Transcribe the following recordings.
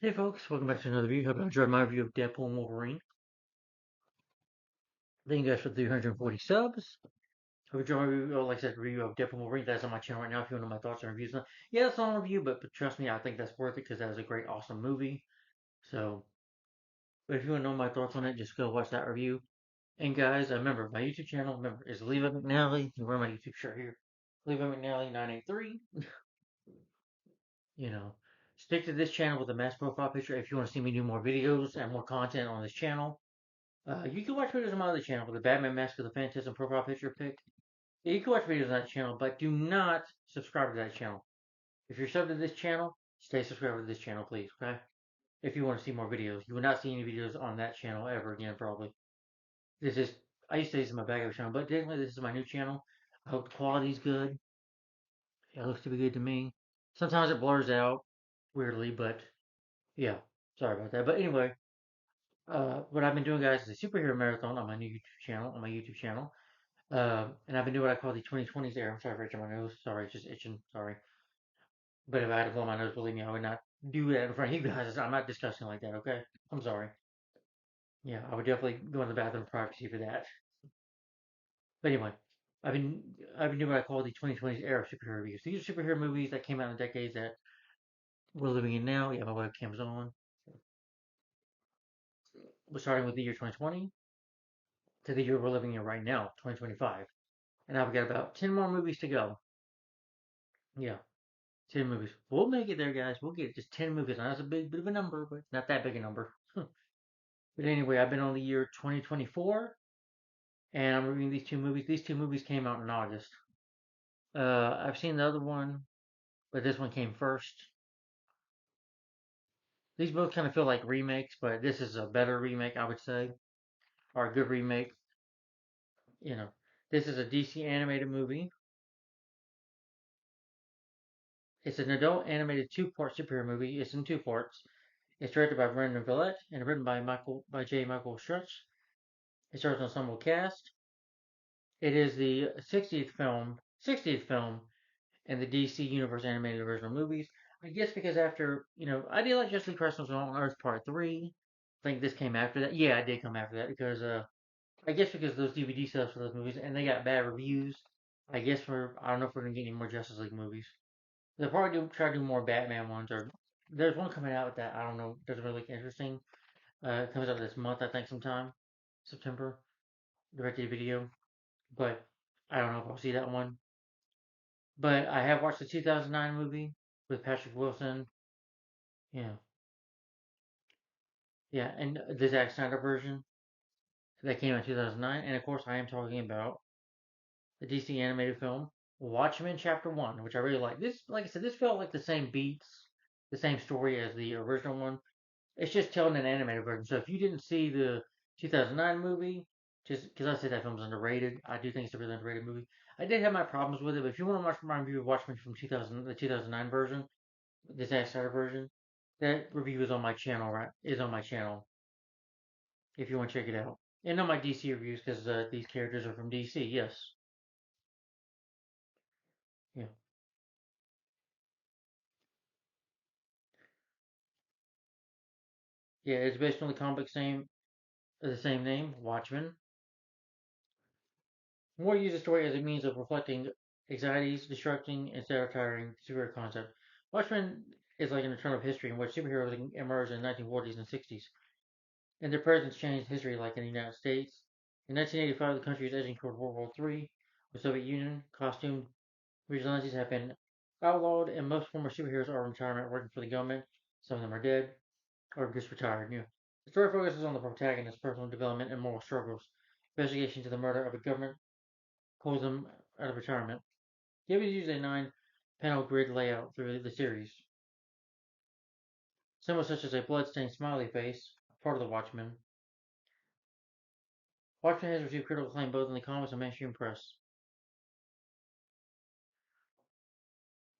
Hey folks, welcome back to another review. Hope you enjoyed my review of Deadpool and Wolverine. Thank you guys for 340 subs. Hope you enjoyed my review, like I said, review of Deadpool and Wolverine. That's on my channel right now if you want to know my thoughts and reviews. Yeah, it's on review, but trust me, I think that's worth it because that was a great, awesome movie. So, but if you want to know my thoughts on it, just go watch that review. And guys, remember, my YouTube channel, remember, is Levi McNally. You wear my YouTube shirt here. Levi McNally 983. You know, stick to this channel with a mass profile picture if you want to see me do more videos and more content on this channel. You can watch videos on my other channel with the Batman Mask of the Phantasm profile picture pick. Yeah, you can watch videos on that channel, but do not subscribe to that channel. If you're subbed to this channel, stay subscribed to this channel, please, okay? If you want to see more videos. You will not see any videos on that channel ever again, probably. This is, I used to say this is my backup channel, but technically this is my new channel. I hope the quality's good. It looks to be good to me. Sometimes it blurs out weirdly, but yeah, sorry about that. But anyway, what I've been doing, guys, is a superhero marathon on my new YouTube channel, and I've been doing what I call the 2020s era. I'm sorry for itching my nose. Sorry, it's just itching. Sorry. But if I had to blow my nose, believe me, I would not do that in front of you guys. I'm not discussing like that, okay? I'm sorry. Yeah, I would definitely go in the bathroom privacy for that. But anyway, I've been I've been doing what I call the 2020s era superhero reviews. These are superhero movies that came out in the decades that we're living in now. Yeah, my webcam's on. We're starting with the year 2020 to the year we're living in right now, 2025. And I've got about 10 more movies to go. Yeah. 10 movies. We'll make it there, guys. We'll get it. Just 10 movies. Now, that's a bit of a number, but not that big a number. But anyway, I've been on the year 2024, and I'm reviewing these two movies. These two movies came out in August. I've seen the other one, but this one came first. These both kind of feel like remakes, but this is a better remake, I would say, or a good remake. You know, this is a DC animated movie. It's an adult animated two-part superhero movie. It's in two parts. It's directed by Brendan Villette and written by J. Michael Schutz. It stars an ensemble cast. It is the 60th film in the DC Universe animated original movies. I guess because after, I did like Justice League Crisis on Earth Part 3. I think this came after that. Yeah, I did come after that because, I guess because those DVD sales for those movies and they got bad reviews. I don't know if we're going to get any more Justice League movies. They'll probably try to do more Batman ones or there's one coming out that I don't know, doesn't really look interesting. It comes out this month, I think, sometime. September. Directed video. But I don't know if I'll see that one. But I have watched the 2009 movie with Patrick Wilson. Yeah, yeah, and the Zack Snyder version that came out in 2009. And of course, I am talking about the DC animated film Watchmen Chapter 1, which I really like. This, like I said, this felt like the same beats, the same story as the original one. It's just telling an animated version. So if you didn't see the 2009 movie, just because I said that film's underrated, I do think it's a really underrated movie. I did have my problems with it, but if you want to watch my review of Watchmen from 2000, the 2009 version, the Zack Snyder version, that review is on my channel, right? Is on my channel if you want to check it out. And on my DC reviews because these characters are from DC. Yes, yeah, yeah. It's based on the comic the same name, Watchmen. Moore used the story as a means of reflecting anxieties, destructing, and satirizing the superhero concept. Watchmen is like an return of history in which superheroes emerged in the 1940s and 60s, and their presence changed history like in the United States. In 1985, the country was edging toward World War III, with Soviet Union costumed vigilantes have been outlawed, and most former superheroes are in retirement working for the government. Some of them are dead or just retired. The story focuses on the protagonist's personal development and moral struggles. Investigation to the murder of a government pulls him out of retirement. Games use a 9-panel grid layout through the series. Symbols such as a blood-stained smiley face, part of the Watchmen. Watchmen has received critical acclaim both in the comics and mainstream press.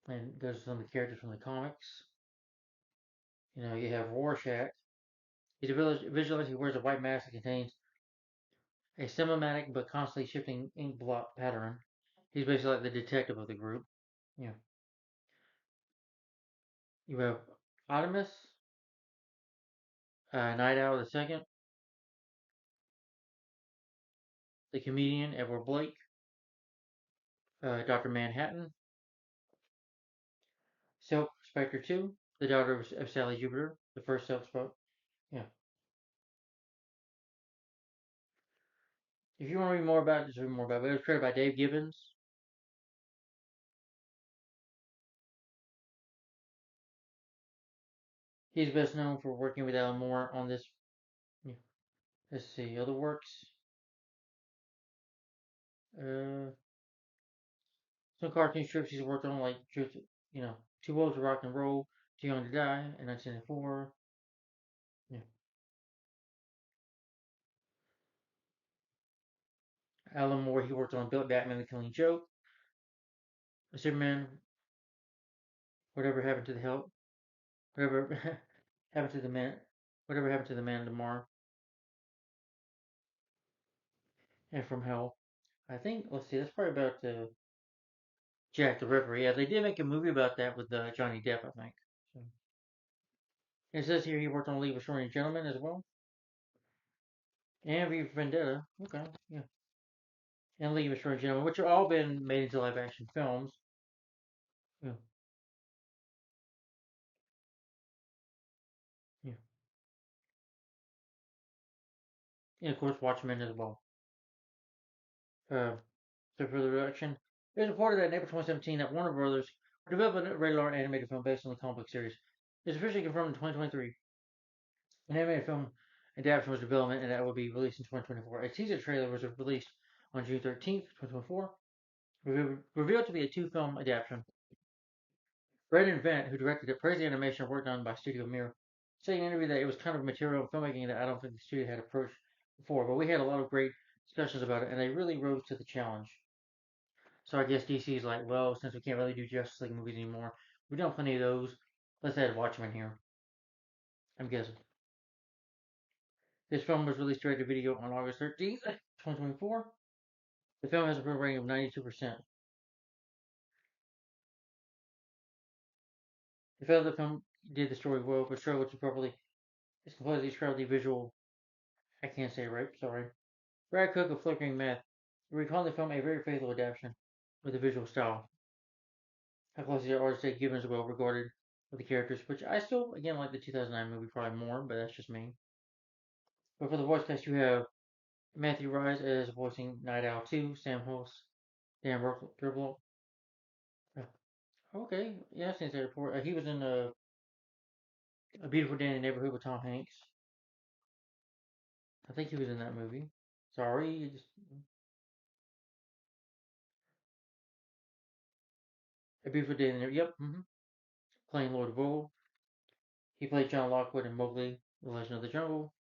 And there's some of the characters from the comics. You have Rorschach. He's a vigilante who wears a white mask that contains a semi-automatic but constantly shifting ink blot pattern. He's basically like the detective of the group. Yeah. You have Artemis. Night Owl the second, the comedian Edward Blake, Doctor Manhattan, Silk Spectre 2, the daughter of Sally Jupiter, the first Silk Spectre. Yeah. If you want to read more about it, just read more about it. It was created by Dave Gibbons. He's best known for working with Alan Moore on this. Yeah. Let's see, other works. Uh, some cartoon strips he's worked on, like you know, Too Old to Rock and Roll, Too Young to Die in 1994. Yeah. Alan Moore, he worked on Built Batman: The Killing Joke, Superman, Whatever Happened to the Help, Whatever Happened to the Man, Whatever Happened to the Man Tomorrow, and From Hell. I think, let's see, that's probably about Jack the Ripper. Yeah, they did make a movie about that with Johnny Depp, I think. So, it says here he worked on League of Extraordinary Gentlemen as well, and V for Vendetta. Okay, yeah, and League of Extraordinary Gentlemen, which have all been made into live action films. Yeah, yeah, and of course Watchmen as well. Uh, so for the production, it was reported that in April 2017 that Warner Brothers would develop a rated R animated film based on the comic book series. It's officially confirmed in 2023. An animated film adaptation was development and that will be released in 2024. A teaser trailer was released on June 13th, 2024, revealed to be a two-film adaptation. Braden Vent, who directed it, praised the animation work done by Studio Mirror, saying in an interview that it was kind of material filmmaking that I don't think the studio had approached before, but we had a lot of great discussions about it, and they really rose to the challenge. So I guess DC is like, well, since we can't really do Justice League movies anymore, we've done plenty of those. Let's add Watchmen here. I'm guessing. This film was released direct to video on August 13th, 2024. The film has a approval rating of 92%. They felt the film did the story well, but struggled to properly. It's completely described the visual. I can't say it right, sorry. Brad Cook of Flickering Meth recalled the film a very faithful adaptation with a visual style. How closely the artist Dave Gibbons well regarded with the characters, which I still, again, like the 2009 movie probably more, but that's just me. But for the voice cast, you have Matthew Rise as voicing Night Owl 2, Sam Hulse, Dan Dribble. Okay, yeah, I've seen that report. He was in A Beautiful Day in the Neighborhood with Tom Hanks. I think he was in that movie. Sorry, just A Beautiful Day in the Neighborhood. Yep, playing Lord Vole. He played John Lockwood in Mowgli, The Legend of the Jungle.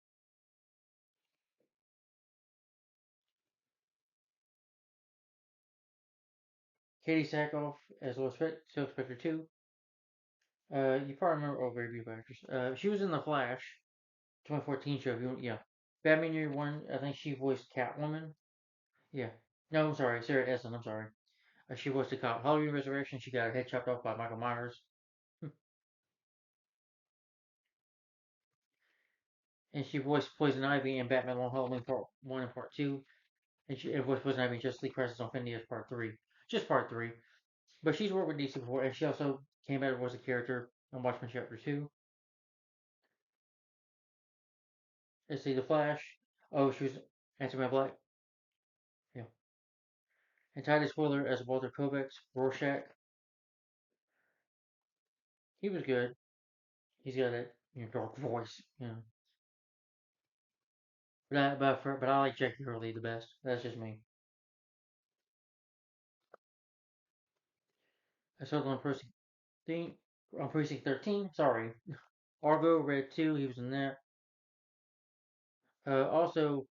Katie Sackhoff as Silk Spectre 2. You probably remember, oh, very beautiful actress. She was in The Flash, 2014 show. Yeah. Batman Year One, I think she voiced Catwoman. Yeah. No, I'm sorry, Sarah Essen, I'm sorry. She voiced the cop. Halloween Resurrection, she got her head chopped off by Michael Myers. And she voiced Poison Ivy in Batman Long Halloween Part 1 and Part 2. And she voiced Poison Ivy in Justice League Crisis on Infinity as Part 3. Just Part 3. But she's worked with DC before, and she also came out as a character on Watchmen Chapter 2. Let's see, The Flash. Oh, she was Answer My Black. Yeah. And Titus Spoiler as Walter Kovacs, Rorschach. He was good. He's got that dark voice. But I like Jackie Hurley the best. That's just me. I saw on Precinct 13. Sorry. Argo, Red 2. He was in that. Also,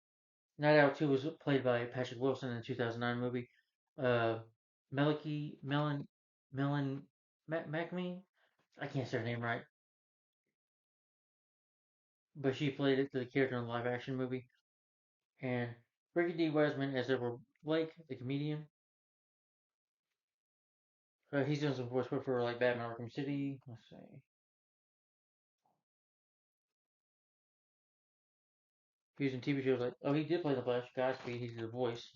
Night Owl 2 was played by Patrick Wilson in the 2009 movie. Uh, Melody Melon Macme. I can't say her name right, but she played it to the character in the live action movie. And Ricky D. Wiseman as Edward Blake, the comedian. He's done some voice work for like Batman Arkham City. Let's see. He was in TV shows like, oh, he did play the Flash, Godspeed. He's the voice.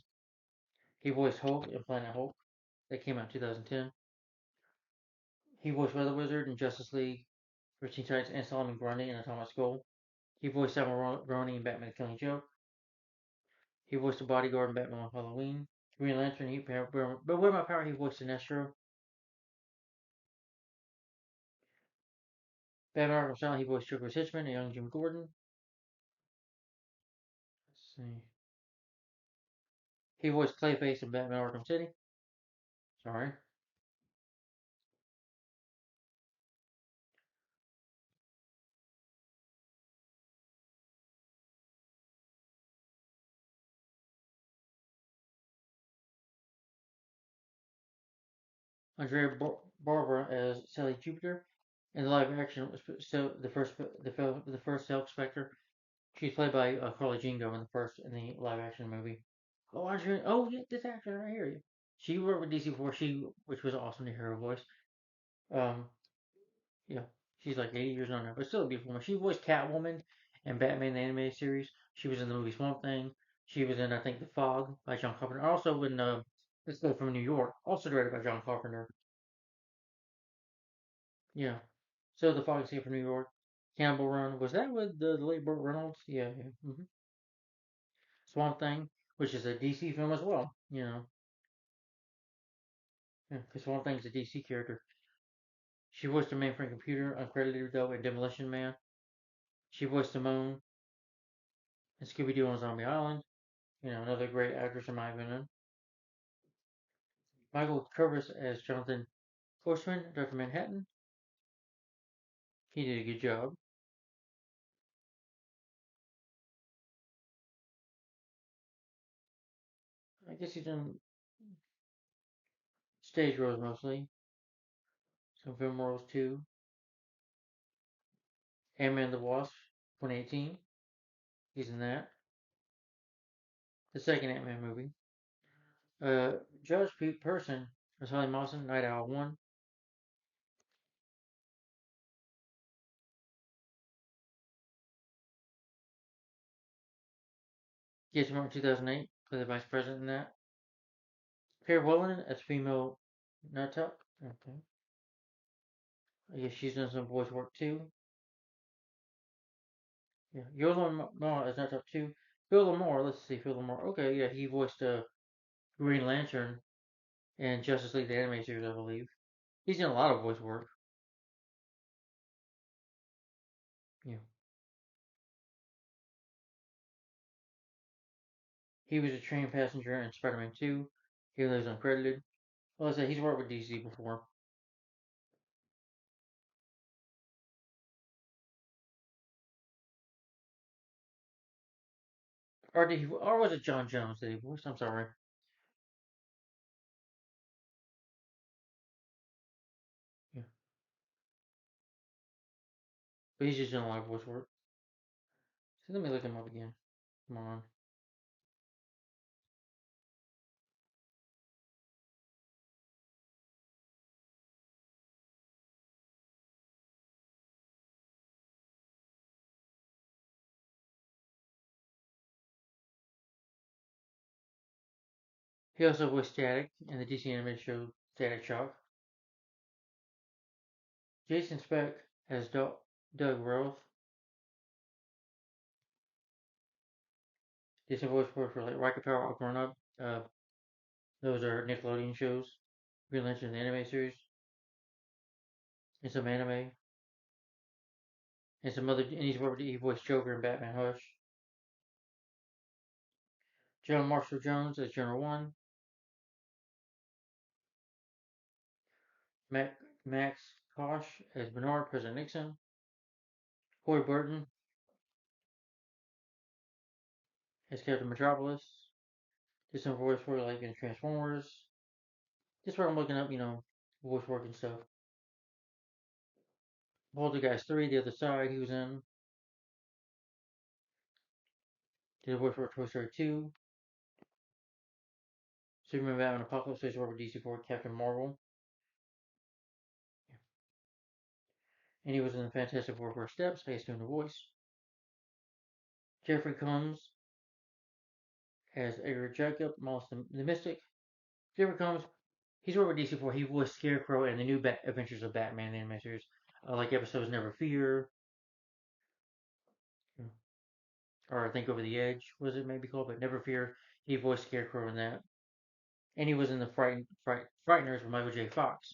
He voiced Hulk in Planet Hulk. That came out in 2010. He voiced Weather Wizard in Justice League, for Teen Titans, and Solomon Grundy in Atomic Skull. He voiced Salvador Roney in Batman: The Killing Joke. He voiced the bodyguard in Batman on Halloween. Green Lantern, but Where My Power, he voiced Sinestro. Batman Arkham Asylum, he voiced Joker's Hitchman and young Jim Gordon. Let's see. He voiced Clayface in Batman Arkham City. Sorry. Andrea Barbara as Sally Jupiter. In the live action, so the first Silk Spectre. She's played by Carla Jingo in the live action movie. Oh, Andrea! Oh, yeah, this actor right here. She worked with DC before. Which was awesome to hear her voice. Um, yeah, she's like 80 years old now, but still a beautiful woman. She voiced Catwoman in Batman the animated series. She was in the movie Swamp Thing. She was in, I think, The Fog by John Carpenter. Also in This Guy from New York, also directed by John Carpenter. Yeah. So The Fog Escape from New York. Cannibal Run. Was that with the late Burt Reynolds? Yeah, yeah. Swamp Thing, which is a DC film as well. Yeah, because Swamp Thing's a DC character. She voiced the mainframe computer, uncredited though, in Demolition Man. She voiced Simone in Scooby Doo on Zombie Island. Another great actress in my opinion. Michael Curtis as Jonathan Horseman, Dr. Manhattan. He did a good job. I guess he's done stage roles mostly. Some film roles too. Ant-Man the Wasp, 2018. He's in that. The second Ant-Man movie. Judge Pete Person as Holly Mawson, Night Owl 1. Gets Martin 2008. Played the vice president in that. Pierre Willen as female Nutuck. Okay. I guess she's done some voice work too. Yeah. Yola Moore as Nutuck too. Phil Lamar, let's see, Phil Lamar. Okay, yeah, he voiced Green Lantern in Justice League the animated series, I believe. He's done a lot of voice work. Yeah. He was a train passenger in Spider-Man 2. He lives uncredited. Well, I said he's worked with DC before. Or was it John Jones that he voiced? I'm sorry. Yeah. But he's just done a lot of voice work. So let me look him up again. Come on. He also voiced Static in the DC animated show Static Shock. Jason Speck as Doug Roth. Did some voice work for like Rocket Power All Grown Up. Those are Nickelodeon shows. Green Lantern, the anime series. And some anime. And some other. And he voiced Joker in Batman Hush. John Marshall Jones as General 1. Max Kosh as Bernard, President Nixon. Corey Burton as Captain Metropolis. Did some voice work like in Transformers. Just where I'm looking up, voice work and stuff. Poltergeist 3, The Other Side, he was in. Did a voice work for Toy Story 2. Superman Batman Apocalypse, he's worked with DC 4, Captain Marvel. And he was in the Fantastic Four First Steps, I guess doing the voice. Jeffrey Combs as Edgar Jacob, Moss the Mystic. Jeffrey Combs, he's worked with DC before. He voiced Scarecrow in the new Adventures of Batman animated series, like episodes Never Fear, or I think Over the Edge was it maybe called, but Never Fear. He voiced Scarecrow in that, and he was in the Frighteners with Michael J. Fox.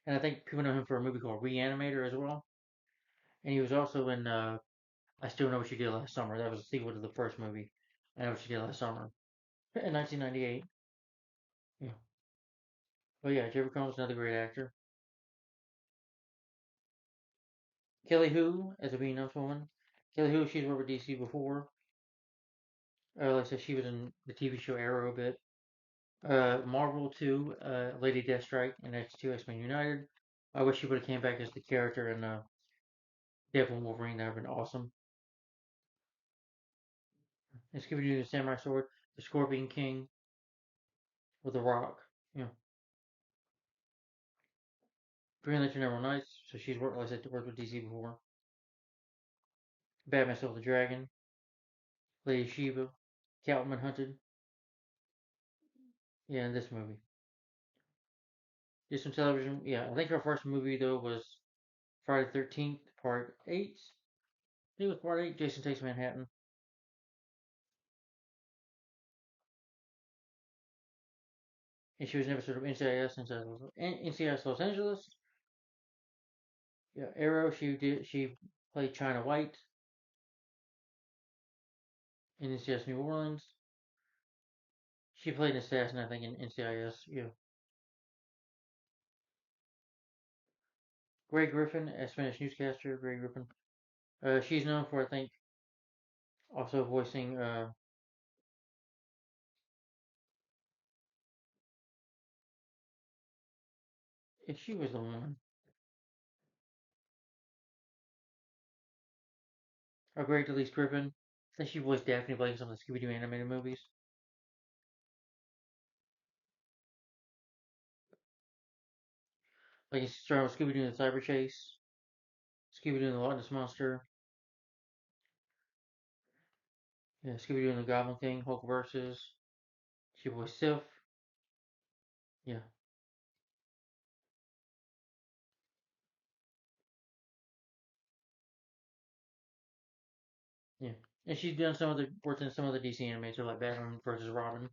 And I think people know him for a movie called Reanimator as well. And he was also in I Still Know What You Did Last Summer. That was a sequel to the first movie. I Know What You Did Last Summer in 1998. Yeah. But yeah, Jeffrey Combs, another great actor. Kelly Hu as a Being woman. Kelly Hu, she's worked with DC before. Like I said, she was in the TV show Arrow a bit. Marvel too, Lady Deathstrike in X2 X-Men United. I wish she would have came back as the character in Deadpool Wolverine. That would have been awesome. And Scooby-Doo the Samurai Sword, the Scorpion King with the Rock. You know, Green Lantern Emerald Knights. So she's worked, like I said, worked with DC before. Batman Soul the Dragon, Lady Shiva, Catwoman Hunted. Yeah, in this movie. Did some television. Yeah, I think her first movie though was Friday the 13th, Part 8. I think it was Part 8. Jason Takes Manhattan. And she was an episode of NCIS Los Angeles. Yeah, Arrow. She played China White in NCIS New Orleans. She played an assassin, I think, in NCIS. Yeah. Grey Griffin, a Spanish newscaster. Grey Griffin. She's known for, I think, also voicing. If she was the one. Greg Delise Griffin. I think she voiced Daphne Blake in some of the Scooby Doo animated movies. Like he's starring with Scooby Doo and the Cyber Chase, Scooby Doo and the Loch Ness Monster, yeah, Scooby Doo and the Goblin King, Hulk versus. She voiced Sif. Yeah, yeah. And she's done worked in some of the DC animated, so like Batman versus Robin.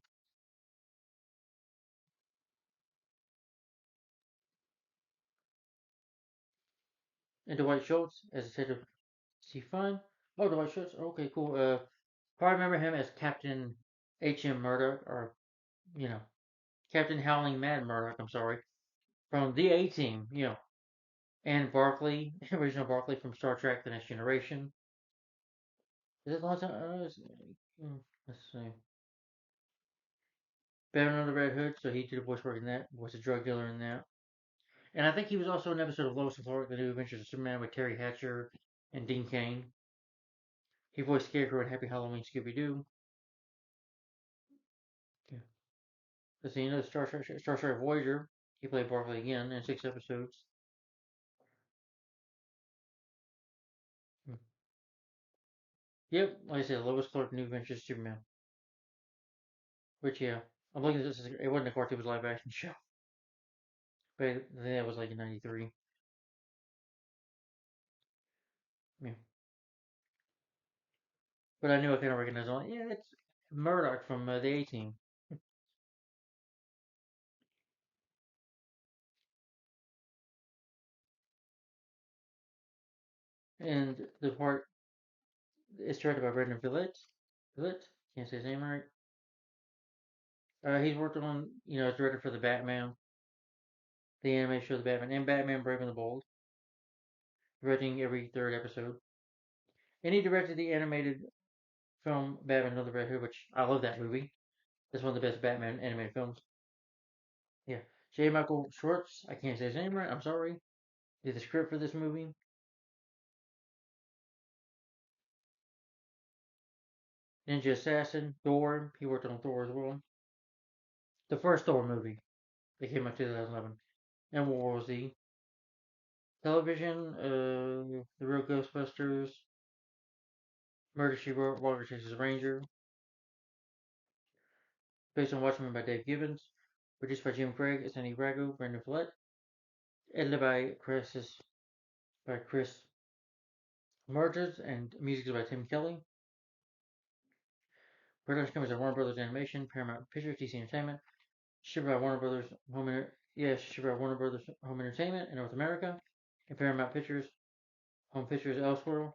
And Dwight Schultz as a Detective C. Fine. Oh, Dwight Schultz. Okay, cool. I remember him as Captain H.M. Murdoch, or, you know, Captain Howling Mad Murdoch, I'm sorry, from the A Team, and Barkley, original Barkley from Star Trek The Next Generation. Is it a long time? Let's see. Batman under the Red Hood, so he did a voice work in that, was a drug dealer in that. And I think he was also in an episode of Lois and Clark, The New Adventures of Superman with Terry Hatcher and Dean Cain. He voiced Scarecrow in Happy Halloween Scooby Doo. Yeah. Let's see, Star Trek Voyager. He played Barkley again in 6 episodes. Hmm. Yep, like I said, Lois Clark, New Adventures of Superman. Which, yeah, I'm looking at this. It wasn't a cartoon, it was a live action show. But I think that was like in '93. Yeah. But I knew I kind of recognized him. Yeah, it's Murdoch from the A Team. And the part is directed by Brendan Villette. Villette? Can't say his name right. He's worked on, directed for the Batman, the anime show The Batman, and Batman Brave and the Bold, directing every third episode. And he directed the animated film Batman Another Red Hood, which I love that movie. That's one of the best Batman animated films. Yeah. J. Michael Schwartz, I can't say his name right, I'm sorry. Did the script for this movie. Ninja Assassin, Thor, he worked on Thor as well. The first Thor movie that came out in 2011. And World War Z. Television, The Real Ghostbusters, Murder She Wrote, Walker Texas Ranger, based on Watchmen by Dave Gibbons, produced by Jim Craig, Sandy Brago, Brandon Follett, edited by Chris Merges, and music is by Tim Kelly. Production companies are Warner Brothers Animation, Paramount Pictures, DC Entertainment, shipped by Warner Brothers Home Entertainment in North America, and Paramount Pictures Home Pictures elsewhere.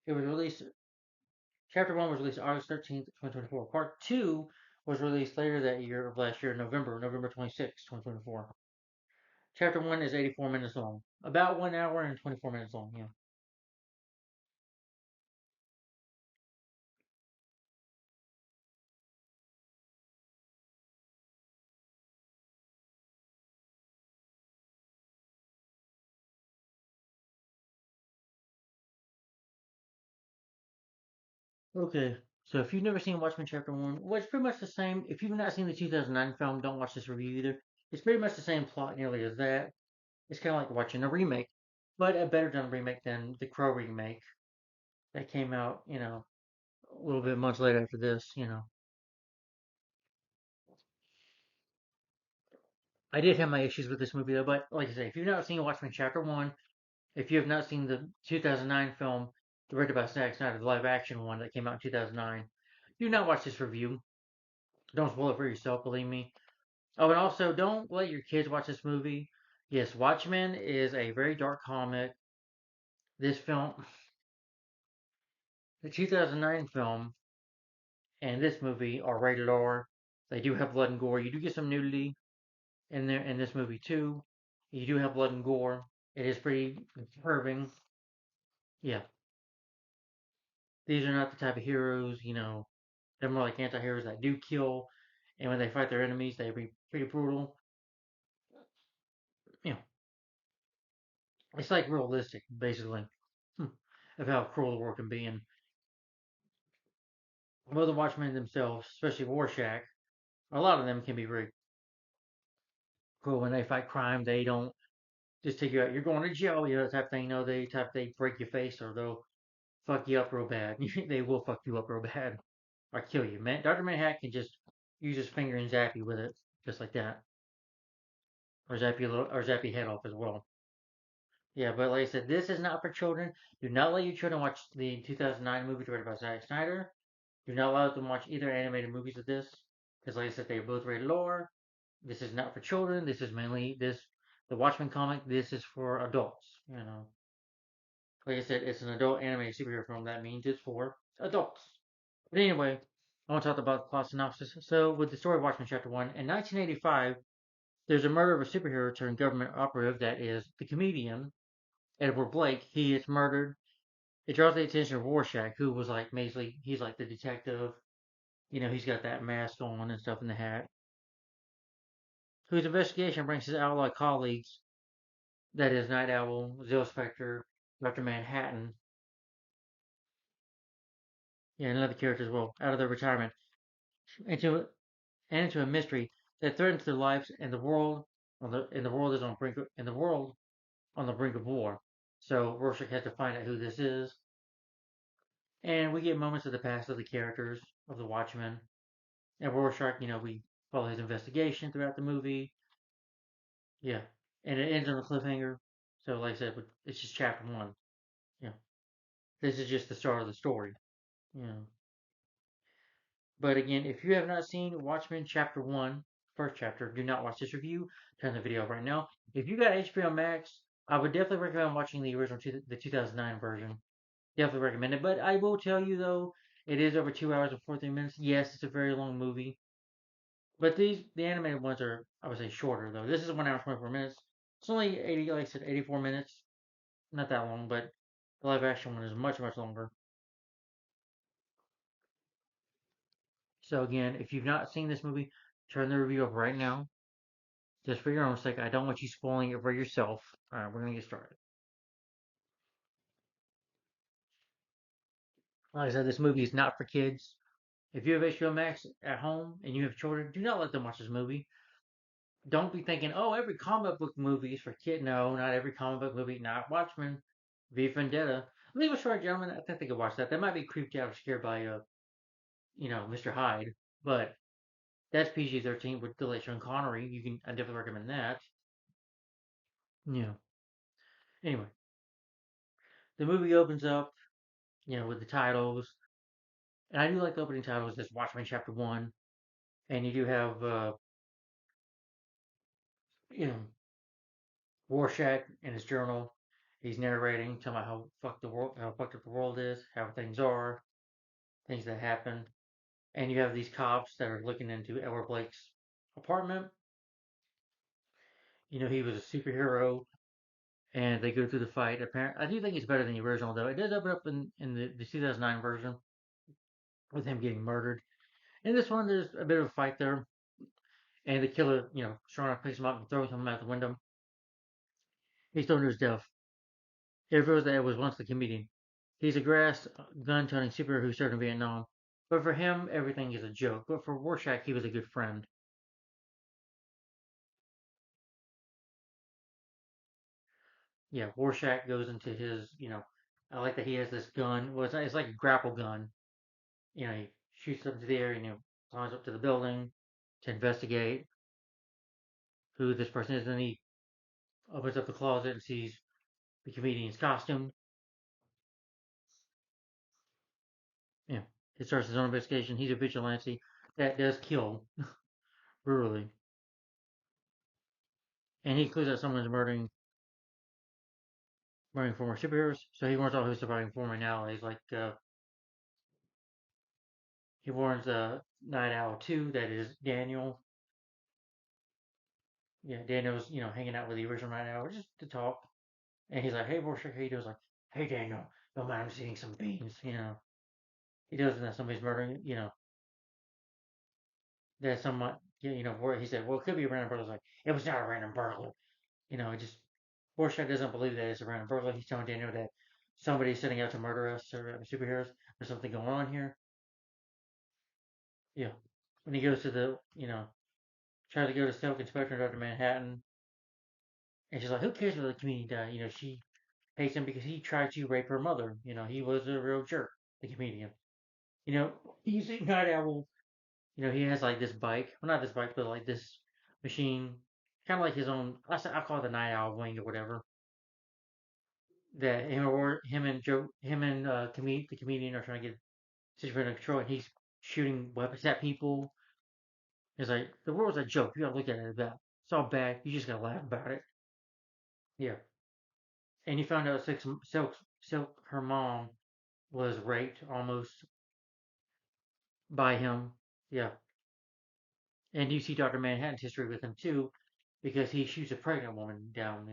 It was released. Chapter 1 was released August 13th, 2024. Part 2 was released later that year of last year, November 26th, 2024. Chapter 1 is 84 minutes long. About 1 hour and 24 minutes long, yeah. Okay, so if you've never seen Watchmen Chapter 1, well, it's pretty much the same. If you've not seen the 2009 film, don't watch this review either. It's pretty much the same plot nearly as that. It's kind of like watching a remake, but a better done remake than the Crow remake that came out, a little bit months later after this. I did have my issues with this movie though, but like I say, if you've not seen Watchmen Chapter 1, if you have not seen the 2009 film directed by Zack Snyder, the live action one that came out in 2009, do not watch this review. Don't spoil it for yourself, believe me. Oh, and also don't let your kids watch this movie. Yes, Watchmen is a very dark comic. This film, the 2009 film, and this movie are rated R. They do have blood and gore. You do get some nudity in there in this movie too. You do have blood and gore. It is pretty disturbing. Yeah, these are not the type of heroes. They're more like anti-heroes that do kill, and when they fight their enemies, they be pretty brutal. You know, it's like realistic, basically, of how cruel the world can be. And well, the Watchmen themselves, especially Rorschach, a lot of them can be very cruel when they fight crime. They don't just take you out. You're going to jail, that type of thing. No, they break your face or they'll fuck you up real bad. They will fuck you up real bad or kill you. Man, Doctor Manhattan can just use his finger and zap you with it, just like that, or zap your head off as well. Yeah, but like I said, this is not for children. Do not let your children watch the 2009 movie directed by Zack Snyder. Do not allow them to watch either animated movies of this, because like I said, they are both rated R. This is not for children. This is mainly the Watchmen comic. This is for adults. Like I said, it's an adult animated superhero film. That means it's for adults. But anyway, I want to talk about the plot synopsis. So, with the story of Watchmen Chapter 1, in 1985, there's a murder of a superhero turned government operative that is the comedian, Edward Blake. He is murdered. It draws the attention of Rorschach, who was like basically, he's like the detective. He's got that mask on and stuff in the hat. Whose investigation brings his outlaw colleagues, that is Night Owl, Zil Spectre, Dr. Manhattan, yeah, and another character as well, out of their retirement, into into a mystery that threatens their lives and the world. And the world is on brink and the world on the brink of war. So Rorschach has to find out who this is, and we get moments of the past of the characters of the Watchmen. And Rorschach, we follow his investigation throughout the movie. Yeah, and it ends on a cliffhanger. So, like I said, it's just chapter one. Yeah, this is just the start of the story. Yeah. But again, if you have not seen Watchmen Chapter 1, first chapter, do not watch this review. Turn the video off right now. If you got HBO Max, I would definitely recommend watching the original, the 2009 version. Definitely recommend it. But I will tell you though, it is over 2 hours and 43 minutes. Yes, it's a very long movie. But the animated ones are, I would say, shorter though. This is 1 hour and 24 minutes. It's only 80, like I said, 84 minutes. Not that long, but the live action one is much, much longer. So again, if you've not seen this movie, turn the review up right now. Just for your own sake, I don't want you spoiling it for yourself. Alright, we're gonna get started. Like I said, this movie is not for kids. If you have HBO Max at home and you have children, do not let them watch this movie. Don't be thinking, oh, every comic book movie is for kids. No, not every comic book movie. Not Watchmen. V Vendetta. I think it was Short Gentleman. I think they could watch that. They might be creeped out or scared by Mr. Hyde, but that's PG-13 with the late Sean Connery. I definitely recommend that. Yeah. Anyway, the movie opens up, with the titles, and I do like the opening titles. This Watchmen Chapter One, and you do have you know Rorschach in his journal. He's narrating, telling about how fucked up the world is, how things are, things that happen, and you have these cops that are looking into Edward Blake's apartment. He was a superhero, and they go through the fight. Apparently, I do think it's better than the original, though. It does open up in the 2009 version with him getting murdered. In this one, there's a bit of a fight there, and the killer, strong enough picks him up and throws him out the window. He's thrown to his death. It reveals that it was once the comedian. He's a grass gun-toting superhero who served in Vietnam. But for him, everything is a joke. But for Rorschach, he was a good friend. Yeah, Rorschach goes into I like that he has this gun. Well, it's like a grapple gun. He shoots up into the air, climbs up to the building to investigate who this person is. And he opens up the closet and sees the comedian's costume. Yeah, he starts his own investigation. He's a vigilante that does kill brutally. And he clues that someone's murdering former superheroes. So he warns all who's surviving former now. He's like, he warns Night Owl 2, that is Daniel. Yeah, Daniel's, hanging out with the original Night Owl just to talk. And he's like, hey, Rorschach, how you doing? He's like, hey, Daniel, don't mind, I'm just eating some beans. He doesn't that somebody's murdering, that someone, where he said, well, it could be a random burglar. Like, it was not a random burglar. It just, Rorschach doesn't believe that it's a random burglar. He's telling Daniel that somebody's setting out to murder us or superheroes. There's something going on here. Yeah. When he goes to tries to go to Silk Inspector Dr. Manhattan, and she's like, who cares whether the comedian died? She hates him because he tried to rape her mother. He was a real jerk, the comedian. You know, he's Night Owl. He has like this bike. Well, not this bike, but like this machine. Kind of like his own. I call it the Night Owl wing or whatever. That him and the comedian are trying to get situation under control, and he's shooting weapons at people. It's like the world's a joke. You gotta look at it as that. It's all bad. You just gotta laugh about it. Yeah. And you found out Silk, her mom, was raped almost by him. Yeah. And you see Dr. Manhattan's history with him too, because he shoots a pregnant woman down.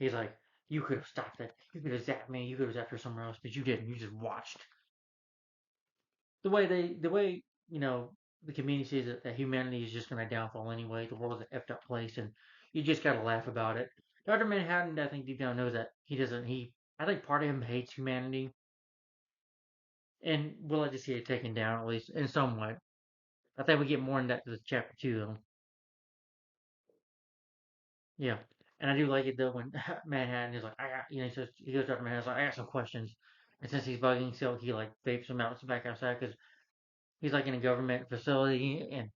He's like, you could have stopped it. You could have zapped me. You could have zapped her somewhere else, but you didn't. You just watched. The way the community sees it, that humanity is just going to downfall anyway. The world's an effed up place, and you just got to laugh about it. Dr. Manhattan, I think deep down knows that he doesn't. I think part of him hates humanity, and we'll like to see it taken down at least in some way. I think we get more in that to chapter two, though. Yeah, and I do like it though when Manhattan is like, I got, he goes up to Manhattan's like, I got some questions, and since he's bugging Silk, he like vapes him out back outside because he's like in a government facility, and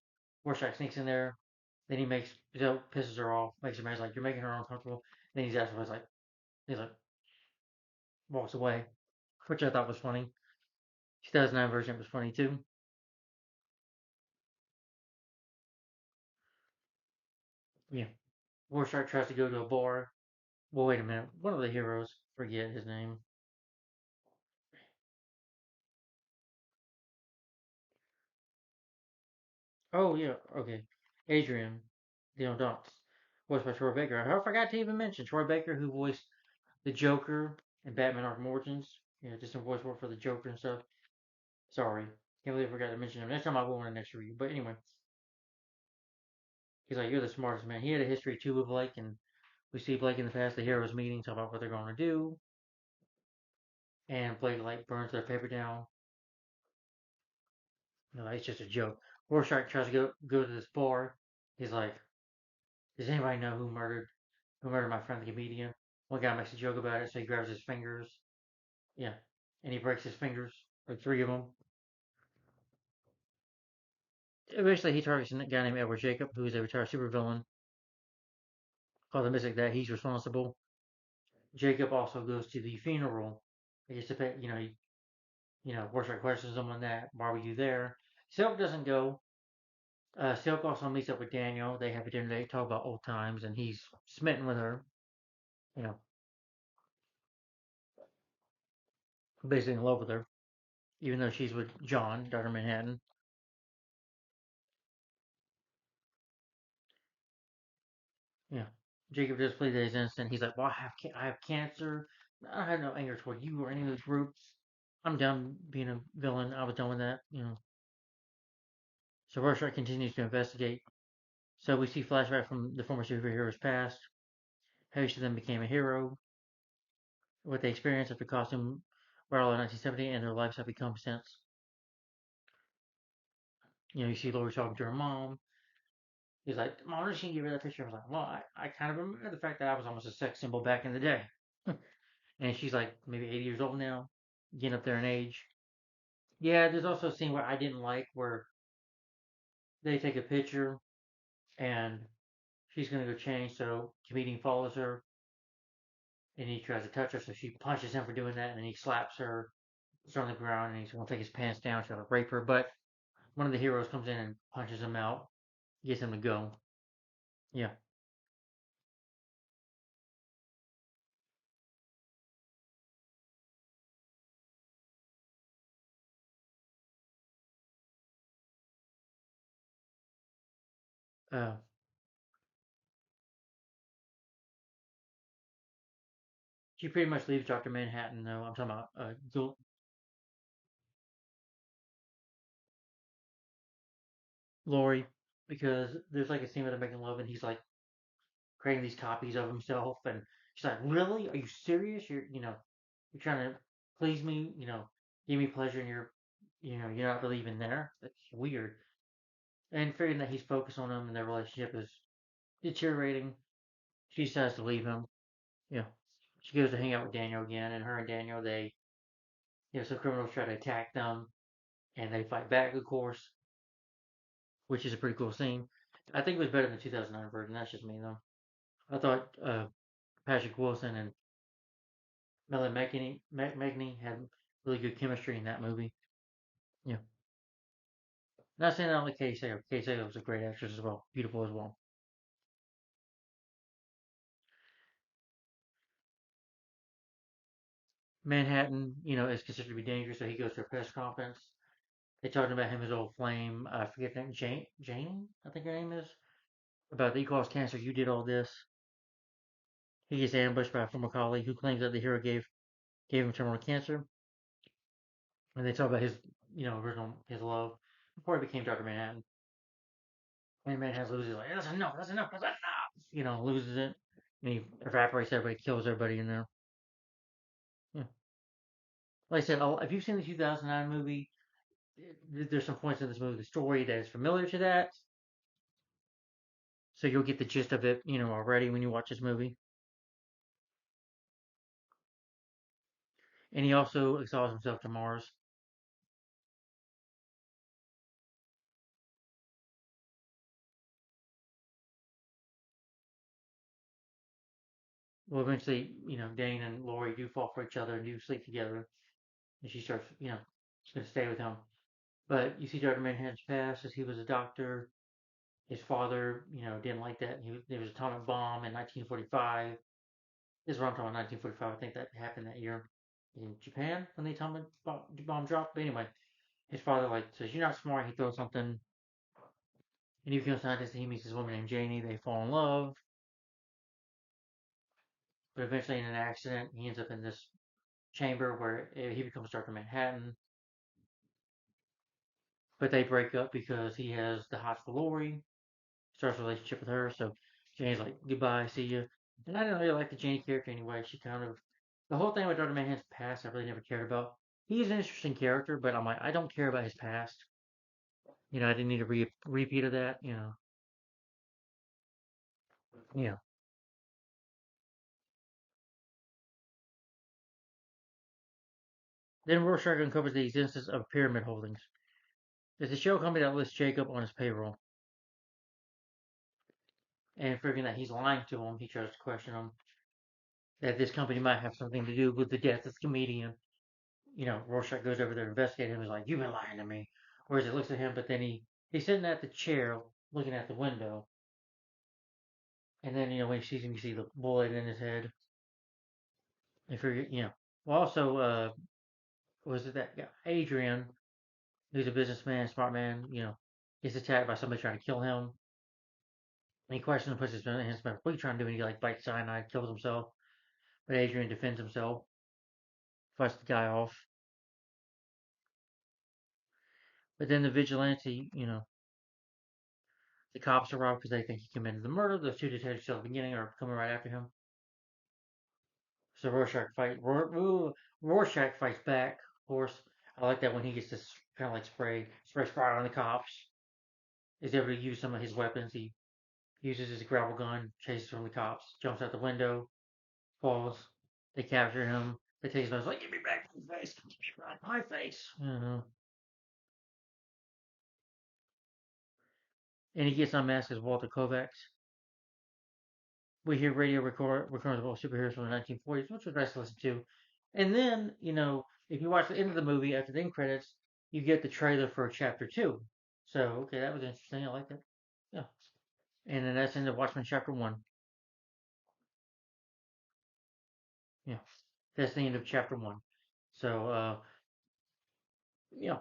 Rorschach sneaks in there. Then he makes Silk pisses her off, makes her mad, like, you're making her uncomfortable. Then he's afterwards like, he's like walks away, which I thought was funny. 2009 version was funny too. Yeah, Rorschach tries to go to a bar. Well, wait a minute. One of the heroes, forget his name. Oh yeah, okay. Adrian, Dots, voiced by Troy Baker. I forgot to even mention Troy Baker, who voiced the Joker in Batman Arkham Origins. Just some voice work for the Joker and stuff. Sorry, can't believe I forgot to mention him. Next time I'll go on the next review. But anyway, he's like, you're the smartest man. He had a history too with Blake, and we see Blake in the past, the heroes meeting, talk about what they're going to do, and Blake like burns their paper down. It's just a joke. Rorschach tries to go to this bar. He's like, does anybody know who murdered my friend the comedian? One guy makes a joke about it, so he grabs his fingers. Yeah, and he breaks his fingers, like three of them. Eventually, he targets a guy named Edward Jacob, who is a retired supervillain called the Mystic, that he's responsible. Jacob also goes to the funeral. I guess to pay, works like questions him on that. Why were you there? Silk doesn't go. Silk also meets up with Daniel. They have a dinner. They talk about old times, and he's smitten with her. You know, basically in love with her, even though she's with John, Doctor Manhattan. Yeah, Jacob just pleads his innocent. He's like, "Well, I have cancer. I have no anger toward you or any of those groups. I'm done being a villain. I was done with that." So Rorschach continues to investigate. So we see flashback from the former superhero's past, how each of them became a hero, what they experienced after costume battle in 1970, and their lives have become since. You see Lori talking to her mom. He's like, "Mom, did she give her that picture?" I was like, "Well, I kind of remember the fact that I was almost a sex symbol back in the day." And she's like maybe 80 years old now, getting up there in age. Yeah, there's also a scene where I didn't like where they take a picture and she's gonna go change, so comedian follows her and he tries to touch her, so she punches him for doing that, and then he slaps her, puts her on the ground, and he's gonna take his pants down, try to rape her, but one of the heroes comes in and punches him out, gets him to go. Yeah. Uh, she pretty much leaves Dr. Manhattan, though. I'm talking about Lori, because there's like a scene where they're making love, and he's like creating these copies of himself, and she's like, "Really? Are you serious? You're trying to please me, give me pleasure, and you're not really even there. That's weird." And figuring that he's focused on him and their relationship is deteriorating, she decides to leave him. Yeah. She goes to hang out with Daniel again, and her and Daniel, some criminals try to attack them, and they fight back, of course, which is a pretty cool scene. I think it was better than the 2009 version. That's just me, though. I thought Patrick Wilson and Melanie Megney had really good chemistry in that movie. Yeah. Not saying I don't like Katie Sagal. Katie Sagal was a great actress as well. Beautiful as well. Manhattan, is considered to be dangerous, so he goes to a press conference. They talking about him as old flame. I forget her name. Jane, I think her name is. About that you caused cancer. You did all this. He gets ambushed by a former colleague who claims that the hero gave him terminal cancer. And they talk about original his love before he became Doctor Manhattan. And Manhattan loses like that's enough, that's enough, that's enough. Loses it. And he evaporates everybody, kills everybody in there. Yeah. Like I said, if you've seen the 2009 movie, there's some points in this movie, the story that is familiar to that. So you'll get the gist of it, already when you watch this movie. And he also exiles himself to Mars. Well, eventually, Dane and Lori do fall for each other and do sleep together. And she starts, she's going to stay with him. But you see Dr. Manhattan's past as he was a doctor. His father, didn't like that. There was an atomic bomb in 1945. This is what I'm talking about, 1945. I think that happened that year in Japan when the atomic bomb dropped. But anyway, his father says, "You're not smart." He throws something, and he becomes a scientist. And he meets this woman named Janie. They fall in love, but eventually, in an accident, he ends up in this chamber where he becomes Doctor Manhattan. But they break up because he has the hots for Lori, starts a relationship with her. So Janie's like, "Goodbye, see you." And I didn't really like the Janie character anyway. She kind of the whole thing with Doctor Manhattan's past, I really never cared about. He's an interesting character, but I'm like, I don't care about his past. I didn't need a repeat of that. Yeah. Then Rorschach uncovers the existence of Pyramid Holdings. It's a shell company that lists Jacob on his payroll. And figuring that he's lying to him, he tries to question him that this company might have something to do with the death of the comedian. Rorschach goes over there to investigate him. And is like, "You've been lying to me." Whereas he looks at him, but then he's sitting at the chair looking at the window, and then when he sees him, you see the bullet in his head. And figure. Well, also, was it that guy Adrian, who's a businessman, smart man? Gets attacked by somebody trying to kill him. And he questions and puts his hands back. What are you trying to do? And he like bites cyanide, kills himself. But Adrian defends himself, fights the guy off. But then the vigilante, the cops arrive because they think he committed the murder. Those two detectives at the beginning are coming right after him. So Rorschach fights back. Of course, I like that when he gets this kind of like spray on the cops. Is able to use some of his weapons. He uses his gravel gun, chases from the cops, jumps out the window, falls. They capture him. They take his gun. Like, "Give me back my face! Give me back my face!" And he gets unmasked as Walter Kovacs. We hear radio recordings of all superheroes from the 1940s, which was nice to listen to. And then, if you watch the end of the movie after the end credits, you get the trailer for Chapter 2. So, okay, that was interesting. I like that. Yeah. And then that's into Watchmen Chapter 1. Yeah. That's the end of Chapter 1. So, yeah.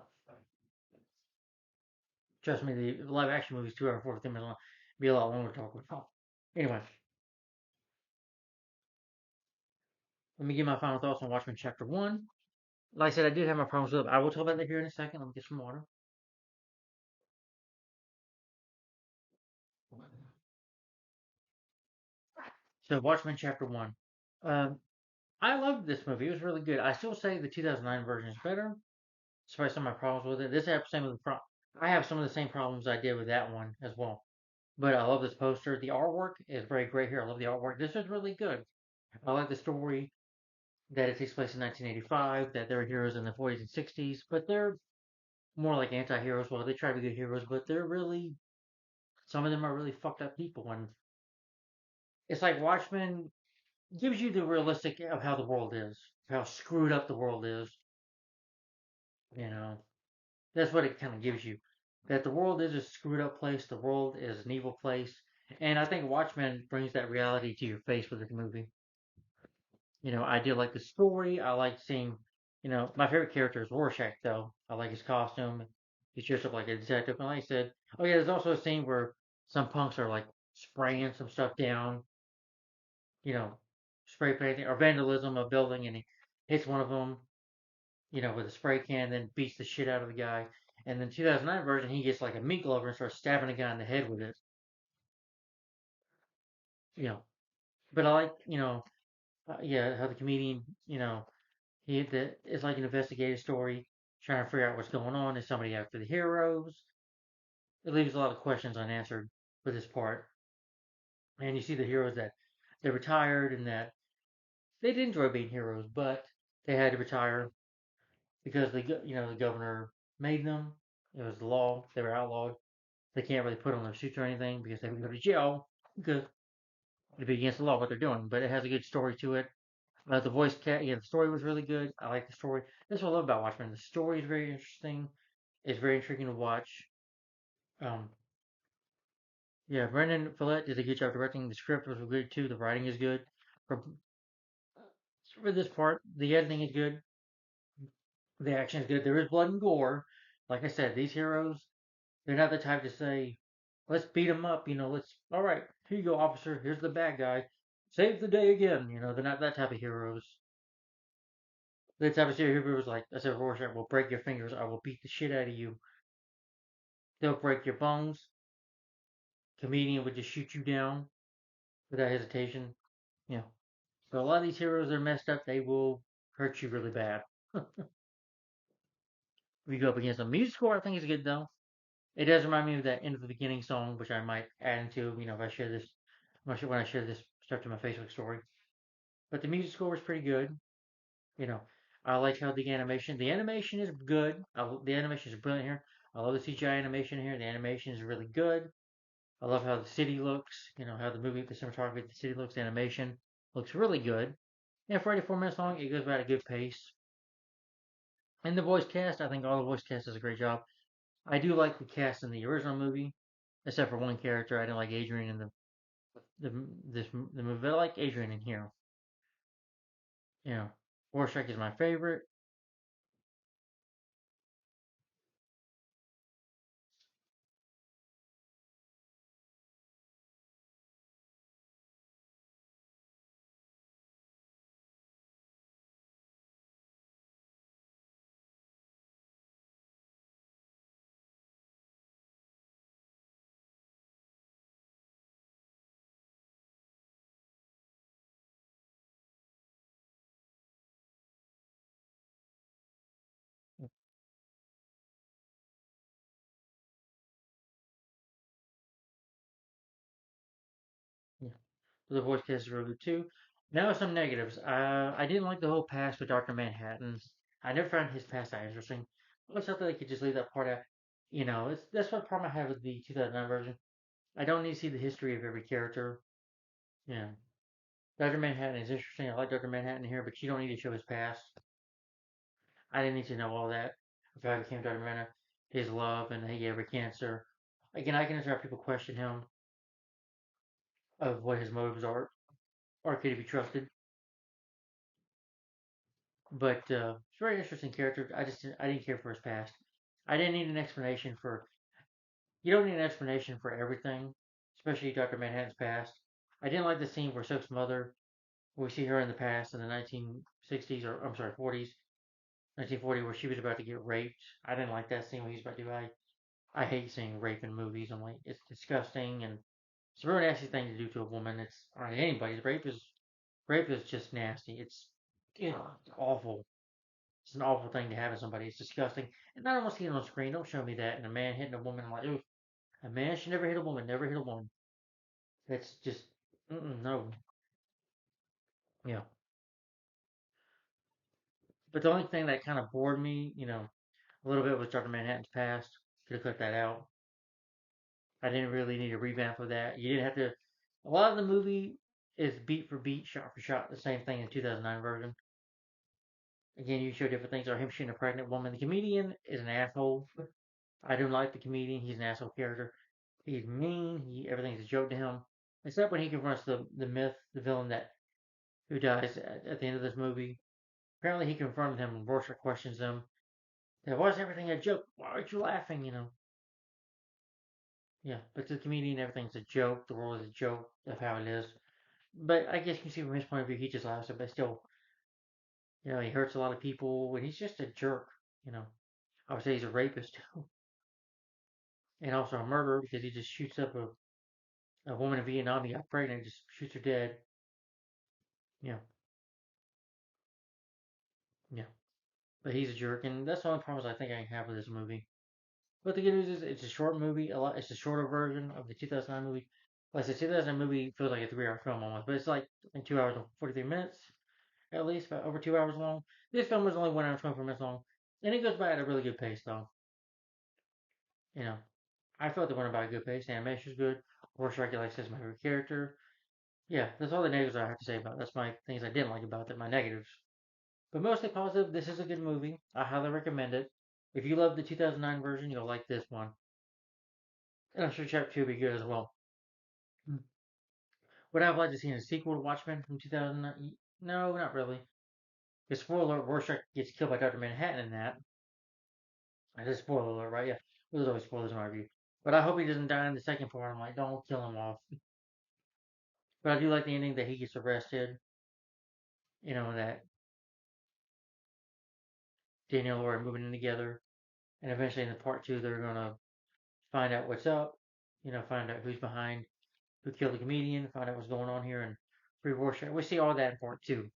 Trust me, the live action movie is 2 hours 43 minutes long. Be a lot longer to talk about. Anyway, let me give my final thoughts on Watchmen Chapter 1. Like I said, I did have my problems with it. I will talk about that here in a second. Let me get some water. So, Watchmen Chapter 1. Um, I loved this movie. It was really good. I still say the 2009 version is better, despite some of my problems with it. This has some of the I have some of the same problems I did with that one as well. But I love this poster. The artwork is very great here. I love the artwork. This is really good. I like the story that it takes place in 1985, that there are heroes in the 40s and 60s, but they're more like anti-heroes. Well, they try to be good heroes, but some of them are really fucked up people. And it's like Watchmen gives you the realistic of how the world is, how screwed up the world is. You know, that's what it kind of gives you. That the world is a screwed up place. The world is an evil place. And I think Watchmen brings that reality to your face with this movie. I did like the story. I like seeing, my favorite character is Rorschach, though. I like his costume. He's dressed up like a detective. And like I said, oh yeah, there's also a scene where some punks are like spraying some stuff down, you know, spray painting or vandalism of a building, and he hits one of them, with a spray can, then beats the shit out of the guy. And then 2009 version, he gets like a meat glover and starts stabbing a guy in the head with it. You know, but I like, yeah, how the comedian, it's like an investigative story, trying to figure out what's going on. Is somebody after the heroes? It leaves a lot of questions unanswered for this part. And you see the heroes that they retired and that they did enjoy being heroes, but they had to retire because the governor made them. It was the law. They were outlawed. They can't really put on their suits or anything because they would go to jail because it'd be against the law what they're doing. But it has a good story to it. The voice cat, yeah, the story was really good. I like the story. That's what I love about Watchmen. The story is very interesting. It's very intriguing to watch. Um, yeah, Brendan Follett did a good job directing. The script was good too. The writing is good. For, for this part, the editing is good. The action is good. There is blood and gore. Like I said, these heroes, they're not the type to say, "Let's beat them up." All right, here you go, officer. Here's the bad guy. Save the day again. They're not that type of heroes. The type of heroes like I said, Rorschach will break your fingers. I will beat the shit out of you. They'll break your bones. Comedian would just shoot you down without hesitation. You know. So a lot of these heroes are messed up. They will hurt you really bad. We go up against them. Music score, I think is good though. It does remind me of that end of the beginning song, which I might add into, if I share this, when I share this stuff to my Facebook story. But the music score was pretty good. You know, I like how the animation is good. The animation is brilliant here. I love the CGI animation here. The animation is really good. I love how the city looks. You know how the cinematography, of the city looks. The animation looks really good. And for 84 minutes long, it goes by at a good pace. And the voice cast, I think all the voice cast does a great job. I do like the cast in the original movie, except for one character. I didn't like Adrian in the movie. But I like Adrian in here. You know, Rorschach is my favorite. Yeah, the voice cast is really good too. Now some negatives. I didn't like the whole past with Doctor Manhattan. I never found his past that interesting. I thought that they could just leave that part out. You know, that's what problem I have with the 2009 version. I don't need to see the history of every character. Yeah, Doctor Manhattan is interesting. I like Doctor Manhattan here, but you don't need to show his past. I didn't need to know all that. If I became Doctor Manhattan, his love and he gave her cancer. Again, I can understand how people question him of what his motives are, or could he be trusted? But it's a very interesting character. I didn't care for his past. I didn't need an explanation for. You don't need an explanation for everything, especially Doctor Manhattan's past. I didn't like the scene where Soap's mother. We see her in the past in the 1960s, or I'm sorry, 40s, 1940, where she was about to get raped. I didn't like that scene when he was about to. I hate seeing rape in movies. I'm like, it's disgusting and it's a really nasty thing to do to a woman. It's or anybody's rape is just nasty. It's awful. It's an awful thing to happen to somebody. It's disgusting. And I don't want to see it on screen. Don't show me that. And a man hitting a woman. I'm like, ooh, a man should never hit a woman. Never hit a woman. That's just, no. Yeah. But the only thing that kind of bored me, a little bit was Dr. Manhattan's past. Could have cut that out. I didn't really need a revamp of that. You didn't have to. A lot of the movie is beat for beat, shot for shot, the same thing in 2009 version. Again, you show different things. Or him shooting a pregnant woman. The comedian is an asshole. I don't like the comedian. He's an asshole character. He's mean. Everything's a joke to him. Except when he confronts the villain that who dies at the end of this movie. Apparently, he confronted him, and Rorschach questions him. Why is everything a joke? Why aren't you laughing? Yeah. But to the comedian, everything's a joke. The world is a joke of how it is. But I guess you can see from his point of view, he just laughs at it. But still, he hurts a lot of people, and he's just a jerk. You know, I would say he's a rapist too, and also a murderer because he just shoots up a woman in Vietnam. He got pregnant, just shoots her dead. Yeah, yeah. But he's a jerk, and that's the only problems I think I have with this movie. But the good news is it's a short movie. It's a shorter version of the 2009 movie. Like I said, 2009 movie feels like a 3 hour film almost, but it's like in 2 hours and 43 minutes at least, about over 2 hours long. This film was only 1 hour and 24 minutes long, and it goes by at a really good pace though. You know, I felt it went by a good pace. The animation is good. Rorschach, like I said, is my favorite character. Yeah, that's all the negatives I have to say about it. That's my things I didn't like about it, my negatives. But mostly positive. This is a good movie. I highly recommend it. If you love the 2009 version, you'll like this one. And I'm sure Chapter 2 will be good as well. Hmm. Would I have liked to see a sequel to Watchmen from 2009? No, not really. Because spoiler alert, Rorschach gets killed by Dr. Manhattan in that. That is spoiler alert, right? Yeah. There's always spoilers in my review. But I hope he doesn't die in the second part. I'm like, don't kill him off. But I do like the ending that he gets arrested. That Daniel and Laura are moving in together. And eventually in the part two, they're going to find out what's up. Find out who's behind, who killed the comedian, find out what's going on here, and free Rorschach. We see all that in part two.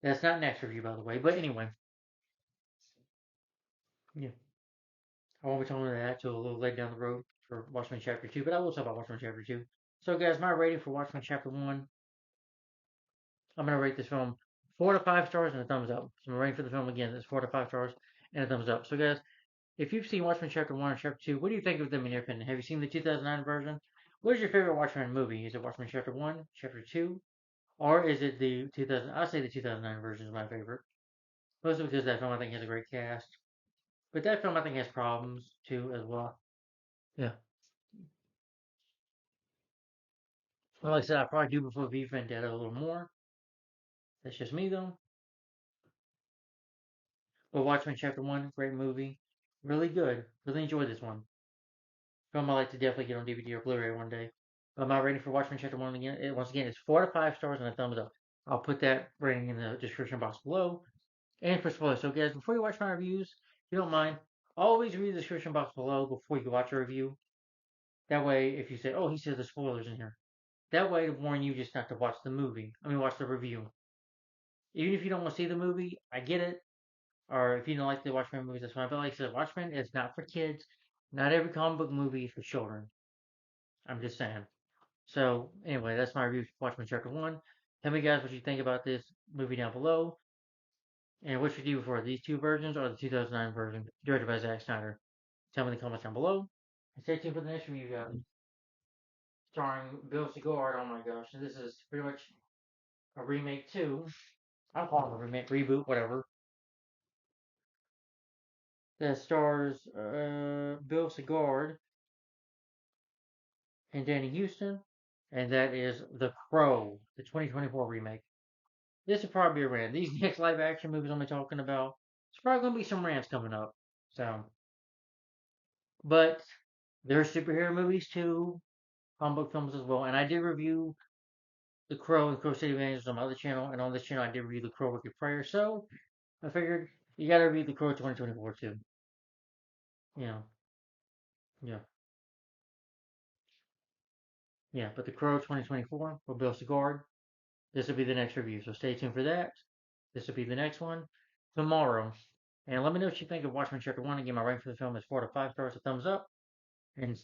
That's not next review, by the way. But anyway, yeah. I won't be talking about that till a little later down the road for Watchmen Chapter 2, but I will talk about Watchmen Chapter 2. So, guys, my rating for Watchmen Chapter 1, I'm going to rate this film 4 to 5 stars and a thumbs up. So my rating for the film again is 4 to 5 stars and a thumbs up. So guys, if you've seen Watchmen Chapter 1 and Chapter 2, what do you think of them in your opinion? Have you seen the 2009 version? What is your favorite Watchmen movie? Is it Watchmen Chapter 1, Chapter 2, or is it the 2000? I'll say the 2009 version is my favorite. Mostly because that film I think has a great cast. But that film I think has problems too as well. Yeah. Well, like I said, I probably do prefer V Vendetta a little more. That's just me though. But Watchmen Chapter 1, great movie. Really good. Really enjoyed this one. Film I like to definitely get on DVD or Blu-ray one day. But my rating for Watchmen Chapter 1 again, once again, is 4 to 5 stars and a thumbs up. I'll put that rating in the description box below. And for spoilers. So guys, before you watch my reviews, if you don't mind, always read the description box below before you watch a review. That way, if you say, oh, he says the spoilers in here. That way to warn you just not to watch the movie. Watch the review. Even if you don't want to see the movie, I get it. Or if you don't like the Watchmen movies, that's fine. But like I said, Watchmen is not for kids. Not every comic book movie is for children. I'm just saying. So anyway, that's my review for Watchmen Chapter 1. Tell me guys what you think about this movie down below. And what should you prefer, these two versions or the 2009 version directed by Zack Snyder? Tell me in the comments down below. And stay tuned for the next review, guys. Starring Bill Segar. Oh my gosh. And this is pretty much a remake too. I'll call it a remake, reboot, whatever. That stars Bill Segar and Danny Houston. And that is The Crow, the 2024 remake. This will probably be a rant. These next live action movies I'm talking about, it's probably going to be some rants coming up. So, but there are superhero movies too, comic book films as well. And I did review The Crow and Crow City Avengers on my other channel, and on this channel I did review The Crow Wicked Prayer. So I figured you got to review The Crow 2024 too. You know, yeah, yeah. But The Crow 2024 with Bill Segar. This will be the next review. So stay tuned for that. This will be the next one tomorrow. And let me know what you think of Watchmen Chapter 1. Again, my rating for the film is 4 to 5 stars, a thumbs up. And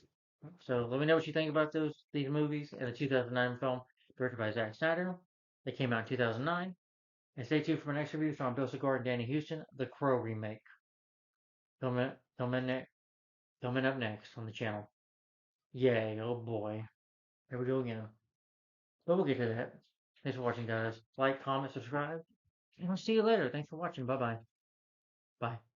so let me know what you think about these movies and the 2009 film directed by Zack Snyder. They came out in 2009. And stay tuned for my next review from Bill Segar and Danny Houston, The Crow remake. Coming, coming, coming up next on the channel. Yay, oh boy. Here we go again. But we'll get to that. Thanks for watching, guys. Like, comment, subscribe. And I'll see you later. Thanks for watching. Bye-bye. Bye.